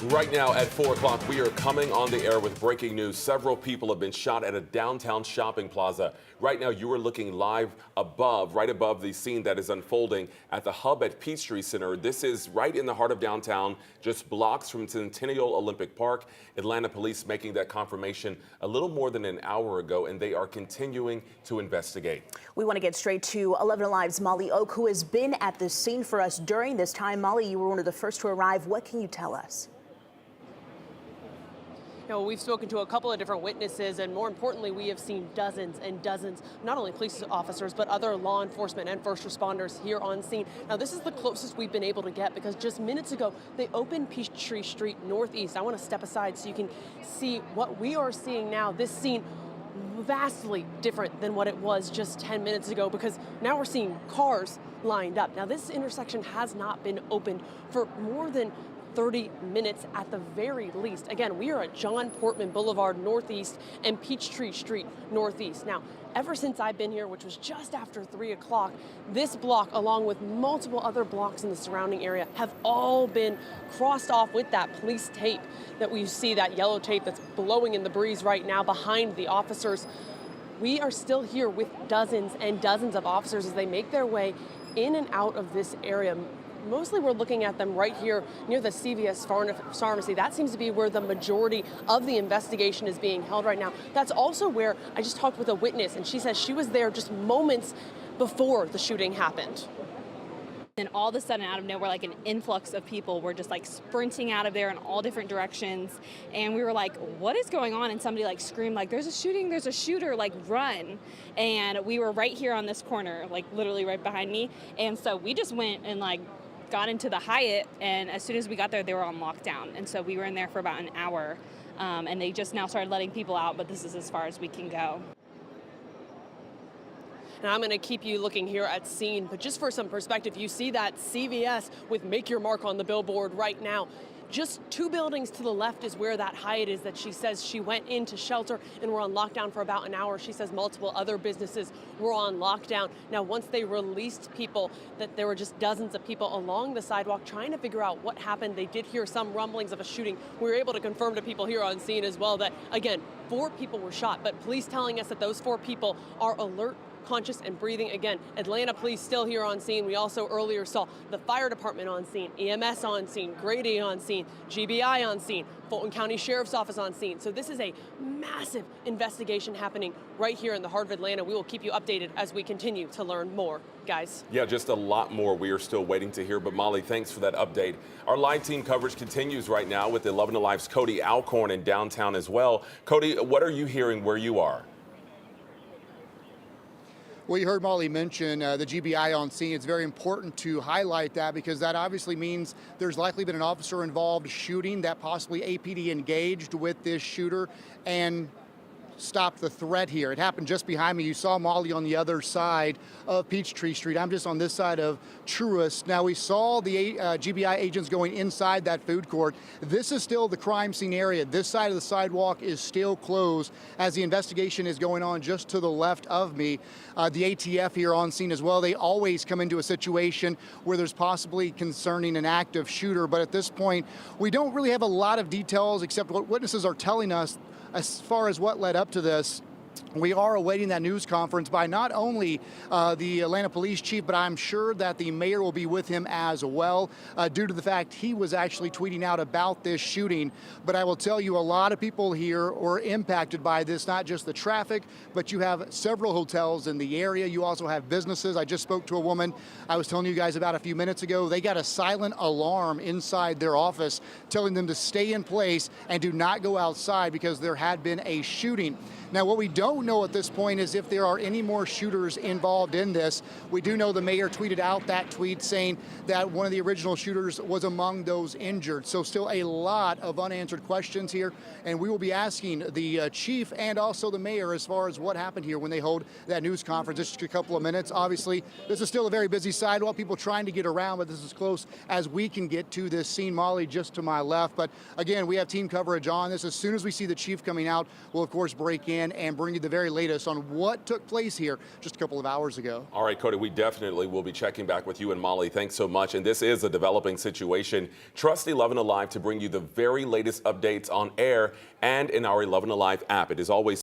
Right now at 4 o'clock, we are coming on the air with breaking news. Several people have been shot at a downtown shopping plaza. Right now, you are looking live right above the scene that is unfolding at the hub at Peachtree Center. This is right in the heart of downtown, just blocks from Centennial Olympic Park. Atlanta police making that confirmation a little more than an hour ago, and they are continuing to investigate. We want to get straight to 11 Alive's Molly Oak, who has been at the scene for us during this time. Molly, you were one of the first to arrive. What can you tell us? We've spoken to a couple of different witnesses, and more importantly, we have seen dozens and dozens, not only police officers, but other law enforcement and first responders here on scene. Now, this is the closest we've been able to get because just minutes ago, they opened Peachtree Street Northeast. I want to step aside so you can see what we are seeing now. This scene vastly different than what it was just 10 minutes ago because now we're seeing cars lined up. Now, this intersection has not been opened for more than 30 minutes at the very least. Again, we are at John Portman Boulevard Northeast and Peachtree Street Northeast. Now, ever since I've been here, which was just after 3 o'clock, this block, along with multiple other blocks in the surrounding area, have all been crossed off with that police tape that we see, that yellow tape that's blowing in the breeze right now behind the officers. We are still here with dozens and dozens of officers as they make their way in and out of this area. Mostly we're looking at them right here near the CVS pharmacy. That seems to be where the majority of the investigation is being held right now. That's also where I just talked with a witness, and she says she was there just moments before the shooting happened. And all of a sudden, out of nowhere, like an influx of people were just like sprinting out of there in all different directions. And we were like, what is going on? And somebody like screamed like, there's a shooting, there's a shooter, like run. And we were right here on this corner, like literally right behind me. And so we just went and like got into the Hyatt, and as soon as we got there, they were on lockdown. And so we were in there for about an hour, and they just now started letting people out, but this is as far as we can go. And I'm going to keep you looking here at scene, but just for some perspective, you see that CVS with Make Your Mark on the billboard right now. Just 2 buildings to the left is where that Hyatt is that she says she went in to shelter and were on lockdown for about an hour. She says multiple other businesses were on lockdown. Now, once they released people, that there were just dozens of people along the sidewalk trying to figure out what happened. They did hear some rumblings of a shooting. We were able to confirm to people here on scene as well that, again, 4 people were shot, but police telling us that those 4 people are alert, conscious, and breathing. Again, Atlanta police still here on scene. We also earlier saw the fire department on scene, EMS on scene, Grady on scene, GBI on scene, Fulton County Sheriff's Office on scene. So this is a massive investigation happening right here in the heart of Atlanta. We will keep you updated as we continue to learn more. Guys. Yeah, just a lot more we are still waiting to hear. But Molly, thanks for that update. Our live team coverage continues right now with 11 Alive's Cody Alcorn in downtown as well. Cody, what are you hearing where you are? Well, you heard Molly mention the GBI on scene. It's very important to highlight that because that obviously means there's likely been an officer involved shooting, that possibly APD engaged with this shooter and stopped the threat here. It happened just behind me. You saw Molly on the other side of Peachtree Street. I'm just on this side of Truist. Now, we saw the GBI agents going inside that food court. This is still the crime scene area. This side of the sidewalk is still closed as the investigation is going on just to the left of me. The ATF here on scene as well. They always come into a situation where there's possibly concerning an active shooter, but at this point, we don't really have a lot of details except what witnesses are telling us as far as what led up to this. We are awaiting that news conference by not only the Atlanta Police Chief, but I'm sure that the mayor will be with him as well, due to the fact he was actually tweeting out about this shooting. But I will tell you, a lot of people here were impacted by this, not just the traffic, but you have several hotels in the area. You also have businesses. I just spoke to a woman I was telling you guys about a few minutes ago. They got a silent alarm inside their office telling them to stay in place and do not go outside because there had been a shooting. Now, what we don't know at this point is if there are any more shooters involved in this. We do know the mayor tweeted out that tweet saying that one of the original shooters was among those injured. So still a lot of unanswered questions here, and we will be asking the chief and also the mayor as far as what happened here when they hold that news conference in just a couple of minutes. Obviously, this is still a very busy sidewalk, people trying to get around, but this is as close as we can get to this scene. Molly just to my left, but again, we have team coverage on this. As soon as we see the chief coming out, we'll of course break in and bring bring you the very latest on what took place here just a couple of hours ago. All right, Cody, we definitely will be checking back with you and Molly. Thanks so much. And this is a developing situation. Trust 11 Alive to bring you the very latest updates on air and in our 11 Alive app. It is always